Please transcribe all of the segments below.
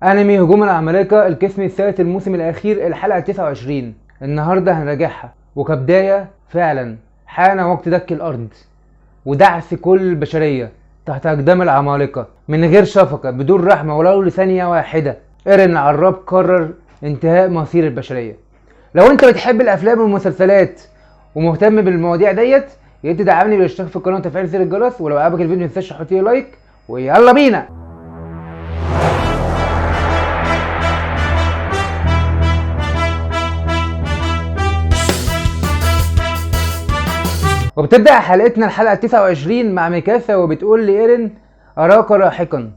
انمي هجوم العمالقة القسم الثالث الموسم الاخير الحلقة 29. النهاردة هنراجعها، وكبداية فعلا حان وقت دك الارض ودعس كل البشرية تحت اقدام العمالقة من غير شفقة، بدون رحمة ولو لثانية واحدة. ايرين العراب قرر انتهاء مصير البشرية. لو انت بتحب الافلام والمسلسلات ومهتم بالمواضيع ديت، يا ريت تدعمني بالاشتراك في القناة وتفعيل زر الجرس، ولو عجبك الفيديو متنساش تحط لي لايك، ويلا بينا. وبتبدأ حلقتنا الحلقة 29 مع ميكاسا وبتقول لإيرين أراك راحقا.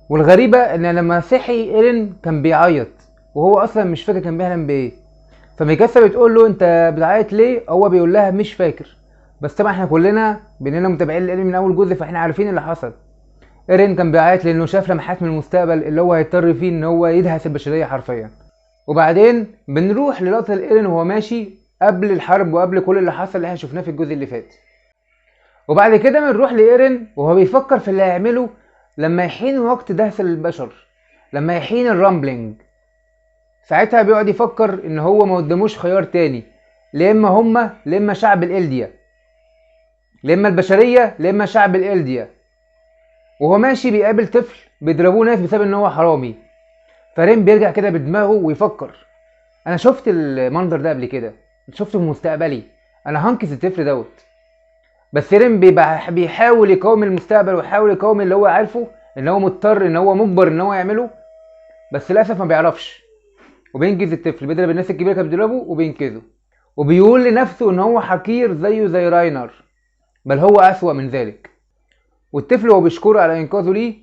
والغريبة إن لما صحي إيرين كان بيعيط، وهو أصلا مش فاكر كان بيحلم بإيه. فميكاسا بتقول له أنت بتعيط ليه؟ هو بيقول لها مش فاكر. بس طبعا احنا كلنا بإننا متابعين الأنمي من أول جزء فاحنا عارفين اللي حصل. إيرين كان بيعيط لأنه شاف لمحات من المستقبل اللي هو هيضطر فيه إن هو يدهس البشرية حرفيا. وبعدين بنروح للقطة إيرين وهو ماشي قبل الحرب وقبل كل اللي حصل اللي احنا شفناه في الجزء اللي فات. وبعد كده بنروح لإيرين وهو بيفكر في اللي هيعمله لما يحين وقت دهس البشر، لما يحين الرامبلينج. ساعتها بيقعد يفكر ان هو ما قداموش خيار تاني، لا اما هما لا اما شعب الإلديا، لا اما البشرية لا اما شعب الإلديا. وهو ماشي بيقابل طفل بيضربوه ناس بسبب ان هو حرامي. فرين بيرجع كده بدماغه ويفكر، انا شفت المنظر ده قبل كده، شفته في مستقبلي، انا هنقذ الطفل دوت. بس رين بيحاول يقاوم المستقبل ويحاول يقاوم اللي هو عارفه ان هو مضطر، ان هو مجبر ان هو يعمله، بس للاسف ما بيعرفش. وبينقذ الطفل، بيضرب الناس الكبيره كانت بتضربه وبينقذه. وبيقول لنفسه ان هو حقير زيه زي راينر، بل هو اسوأ من ذلك. والطفل وهو بيشكره على انقاذه ليه،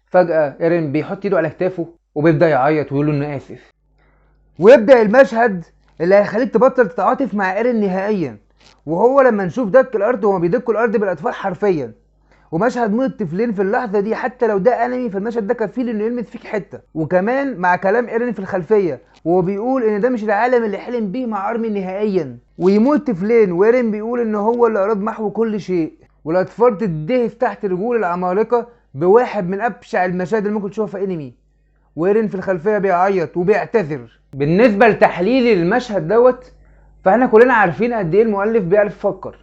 فجأة ايرين بيحط ايده على كتافه وبيبدأ يعيط ويقول له انه اسف. ويبدأ المشهد اللي هيخليك تبطل تتعاطف مع ايرين نهائيا، وهو لما نشوف دك الارض وهما بيدكوا الارض بالاطفال حرفيا. ومشهد موت الطفلين في اللحظه دي، حتى لو ده انمي فالمشهد ده كفيل انه يلمس فيك حته. وكمان مع كلام ايرين في الخلفيه وهو بيقول ان ده مش العالم اللي حلم بيه مع ارمي نهائيا، ويموت طفلين وايرين بيقول ان هو اللي اراد محو كل شيء، والاطفال تدهس تحت رجول العمالقه بواحد من ابشع المشاهد اللي ممكن تشوفها في انمي. وايرين في الخلفيه بيعيط وبيعتذر. بالنسبه لتحليل المشهد دوت، فاحنا كلنا عارفين قد ايه المؤلف بيعرف يفكر،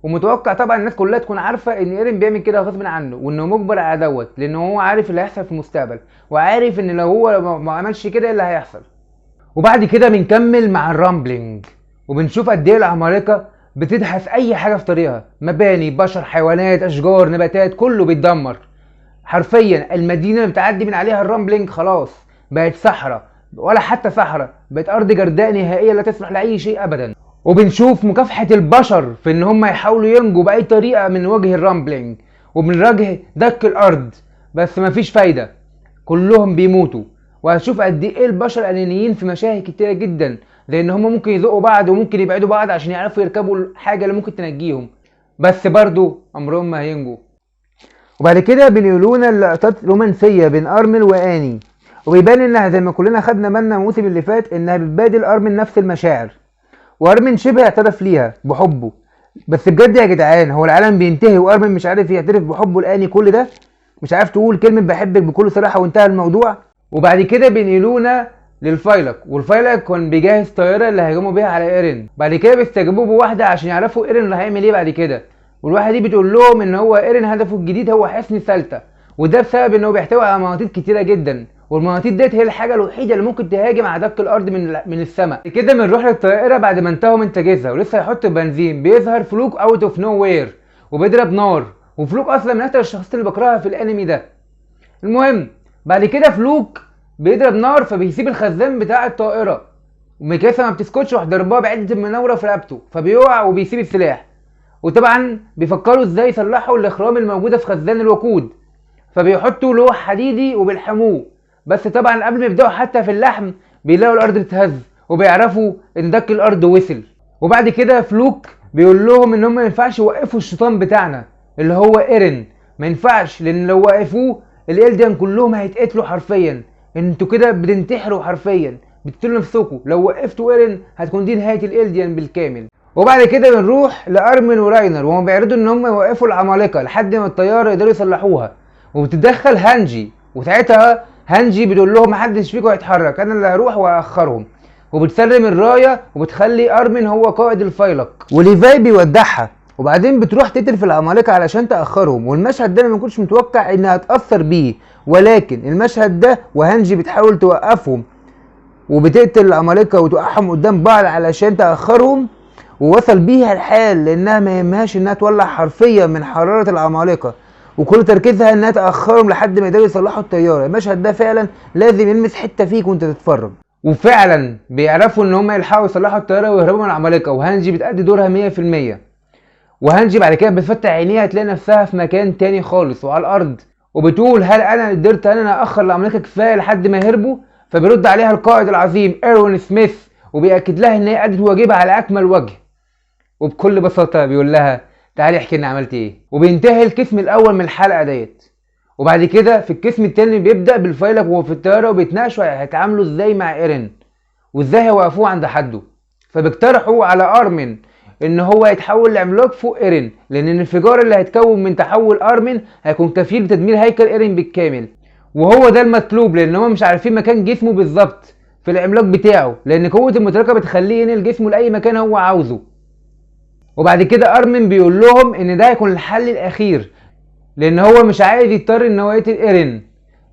ومتوقع طبعا الناس كلها تكون عارفه ان ايرين بيعمل كده غصب عنه، وانه مجبر على دوت، لان هو عارف اللي هيحصل في المستقبل، وعارف ان لو هو ما عملش كده ايه اللي هيحصل. وبعد كده بنكمل مع الرامبلينج، وبنشوف قد ايه العمالقه بتدهس اي حاجه في طريقها، مباني، بشر، حيوانات، اشجار، نباتات، كله بيتدمر حرفيا. المدينه اللي بتعدي من عليها الرامبلينج خلاص بقت صحراء، ولا حتى صحراء، بقت ارض جرداء نهائيه لا تصلح لاي شيء ابدا. وبنشوف مكافحه البشر في ان هم يحاولوا ينجوا باي طريقه من وجه الرامبلينج ومن وجه دك الارض، بس مفيش فايده، كلهم بيموتوا. وهتشوف قد ايه البشر انانيين في مشاهد كتيره جدا، لان هم ممكن يزقوا بعض وممكن يبعدوا بعض عشان يعرفوا يركبوا الحاجه اللي ممكن تنجيهم، بس برضو عمرهم ما هينجوا. وبعد كده بينقلونا اللقطات رومانسيه بين ارمل واني، وبيبان انها زي ما كلنا خدنا بالنا الموسم اللي فات انها بتبادل ارمن نفس المشاعر، وارمن شبه اعترف ليها بحبه. بس بجد يا جدعان، هو العالم بينتهي وارمن مش عارف يعترف بحبه لاني؟ كل ده مش عارف تقول كلمه بحبك بكل صراحه وانتهى الموضوع. وبعد كده بينقلونا للفايلق، والفايلق كان بيجهز طياره اللي هيهجموا بيها على ايرين. بعد كده بيستجيبوا بواحده عشان يعرفوا ايرين اللي هيعمل ايه بعد كده. والواحده دي بتقول لهم ان هو ايرين هدفه الجديد هو حصن سالتا، وده بسبب انه بيحتوي على مناطيد كتيره جدا، والمناطيد ديت هي الحاجه الوحيده اللي ممكن تهاجم على دك الارض من السماء. كده بنروح للطائره بعد ما انتهوا من تجهيزها ولسه هيحطوا بنزين، بيظهر فلوك اوت اوف نو وير وبيضرب نار. وفلوك اصلا من اكتر الشخصيات اللي بكرهها في الانمي ده. المهم بعد كده فلوك بيضرب نار فبيسيب الخزان بتاع الطائره، وميكاسا ما بتسكتش وراح ضربها بعده المناوره في رقبته فبيقع وبيسيب السلاح. وطبعا بيفكروا ازاي يصلحوا الاخرام الموجوده في خزان الوقود، فبيحطوا لوح حديدي وبيلحموه. بس طبعا قبل ما يبداوا حتى في اللحم بيلاقوا الارض بتتهز وبيعرفوا ان دك الارض وصل. وبعد كده فلوك بيقول لهم ان هم ما ينفعش يوقفوا الشيطان بتاعنا اللي هو ايرين، ما ينفعش، لان لو وقفوه الالديان كلهم هيتقتلوا حرفيا، انتوا كده بتنتحروا حرفيا، بتقتلوا نفسكم، لو وقفتوا ايرين هتكون دي نهايه الالديان بالكامل. وبعد كده بنروح لارمن وراينر وهم بيعرضوا ان هم يوقفوا العمالقه لحد ما الطياره يقدروا يصلحوها، وبتتدخل هانجي، وساعتها هانجي بتقول لهم محدش فيكم هيتحرك، انا اللي هروح واخرهم، وبتسلم الرايه وبتخلي ارمن هو قائد الفيلق، وليفاي بيودعها، وبعدين بتروح تقتل في العمالقه علشان تاخرهم. والمشهد ده انا ما كنتش متوقع انها هتاثر بيه، ولكن المشهد ده وهانجي بتحاول توقفهم وبتقتل العمالقه وتوقعهم قدام بعض علشان تاخرهم، ووصل بيها الحال لانها ما يهمهاش انها تولع حرفيا من حراره العمالقه، وكل تركيزها انها تاخرهم لحد ما يقدروا يصلحوا الطياره. المشهد ده فعلا لازم يلمس حته فيك وانت تتفرج. وفعلا بيعرفوا ان هم يلحقوا يصلحوا الطياره ويهربوا من العمالقه، وهانجي بتأدي دورها 100%. وهانجي بعد كده بتفتح عينيها تلاقي نفسها في مكان تاني خالص وعلى الارض، وبتقول هل انا قدرت انا اخر العمالقه كفايه لحد ما يهربوا؟ فبيرد عليها القائد العظيم ايروين سميث وبيأكد لها ان هي ادت واجبها على اكمل وجه، وبكل بساطه بيقول لها تعالي احكي لنا عملت ايه. وبينتهي القسم الاول من الحلقه ديت، وبعد كده في القسم التاني بيبدأ بالفيلق وهو في الطياره وبيتناقشوا هيتعاملوا ازاي مع ايرين وازاي هيوقفوه عند حده. فبيقترحوا على ارمن ان هو يتحول لعملاق فوق ايرين، لان الانفجار اللي هيتكون من تحول ارمن هيكون كفيل بتدمير هيكل ايرين بالكامل، وهو ده المطلوب لان هم مش عارفين مكان جسمه بالظبط في العملاق بتاعه، لان قوه المطرقه بتخليه ينقل جسمه لاي مكان هو عاوزه. وبعد كده ارمن بيقول لهم ان ده هيكون الحل الاخير، لان هو مش عايز يضطر ان هو يقتل ايرين،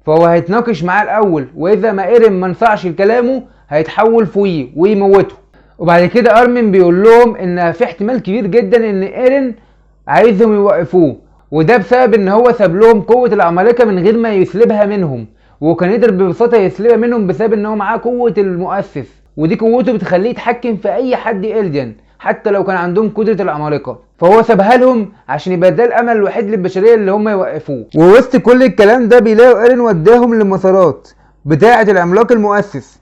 فهو هيتناقش معاه الاول، واذا ما ايرين ما نفعش لكلامه هيتحول فوقيه ويموته. وبعد كده ارمن بيقول لهم ان في احتمال كبير جدا ان ايرين عايزهم يوقفوه، وده بسبب ان هو ساب لهم قوه العمالقه من غير ما يسلبها منهم، وكان يقدر ببساطه يسلبها منهم بسبب ان هو معاه قوه المؤسس، ودي قوته بتخليه يتحكم في اي حد إلديان حتى لو كان عندهم قدره العمالقه، فهو سابها لهم عشان يبقى ده الامل الوحيد للبشريه اللي هم يوقفوه. ووسط كل الكلام ده بيلاقوا ايرين وداهم للمسارات بتاعه العملاق المؤسس،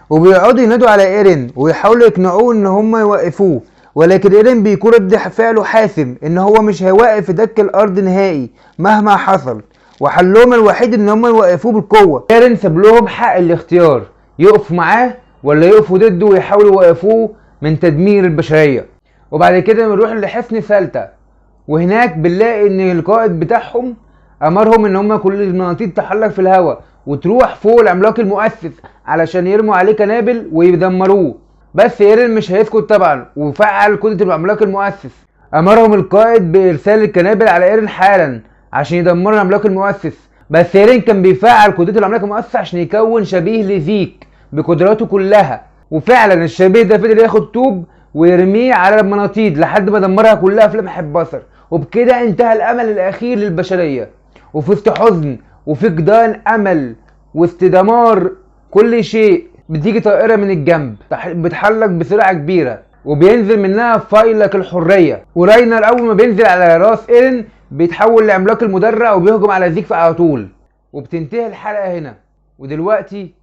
وبيقعدوا ينادوا على ايرين ويحاولوا يقنعوه ان هم يوقفوه، ولكن ايرين بيكون رد فعله حاسم ان هو مش هيوقف دك الارض نهائي مهما حصل، وحلهم الوحيد ان هم يوقفوه بالقوه. ايرين ساب لهم حق الاختيار يقفوا معاه ولا يقفوا ضده ويحاولوا يوقفوه من تدمير البشريه. وبعد كده بنروح لحصن سالتا، وهناك بنلاقي ان القائد بتاعهم امرهم ان هم كل المناطيد تحلق في الهواء وتروح فوق العملاق المؤسس علشان يرموا عليه قنابل ويدمروه، بس ايرين مش هيسكت طبعا وفعل قدرة العملاق المؤسس. امرهم القائد بارسال القنابل على ايرين حالا عشان يدمروا العملاق المؤسس، بس ايرين كان بيفعل قدرة العملاق المؤسس عشان يكون شبيه لزيك بقدراته كلها، وفعلا الشبيه ده فضل ياخد طوب ويرميه على المناطيد لحد ما دمرها كلها في لمح البصر، وبكده انتهى الامل الاخير للبشريه. وفي وسط حزن وفي فقدان امل وسط دمار كل شيء بتيجي طائره من الجنب بتحلق بسرعه كبيره وبينزل منها فيلق الحريه، وراينر اول ما بينزل على راس ايرين بيتحول لعملاق المدرع وبيهجم على زيك على طول. وبتنتهي الحلقه هنا. ودلوقتي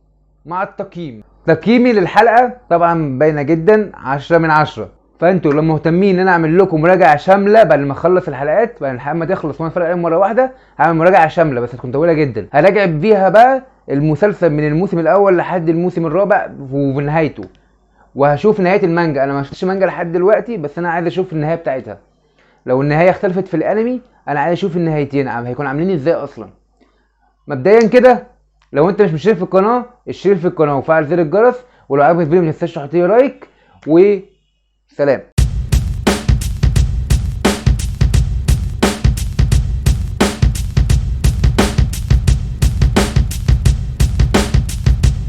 مع التقييم. تقييمي للحلقه طبعا باينه جدا 10 من 10، فانتوا لو مهتمين ان انا اعمل لكم مراجعه شامله بعد ما اخلص الحلقات، بعد الحلقه ما تخلص وانا اتفرج عليهم مره واحده هعمل مراجعه شامله بس هتكون طويله جدا، هراجع فيها بقى المسلسل من الموسم الاول لحد الموسم الرابع وفي نهايته، وهشوف نهايه المانجا. انا ما شفتش مانجا لحد دلوقتي بس انا عايز اشوف النهايه بتاعتها، لو النهايه اختلفت في الانمي انا عايز اشوف النهايتين هيكون عاملين ازاي اصلا. مبدئيا كده لو انت مش مشترك في القناه اشترك في القناه وفعل زر الجرس، ولو عجبك الفيديو ما تنساش تحط لي لايك، وسلام.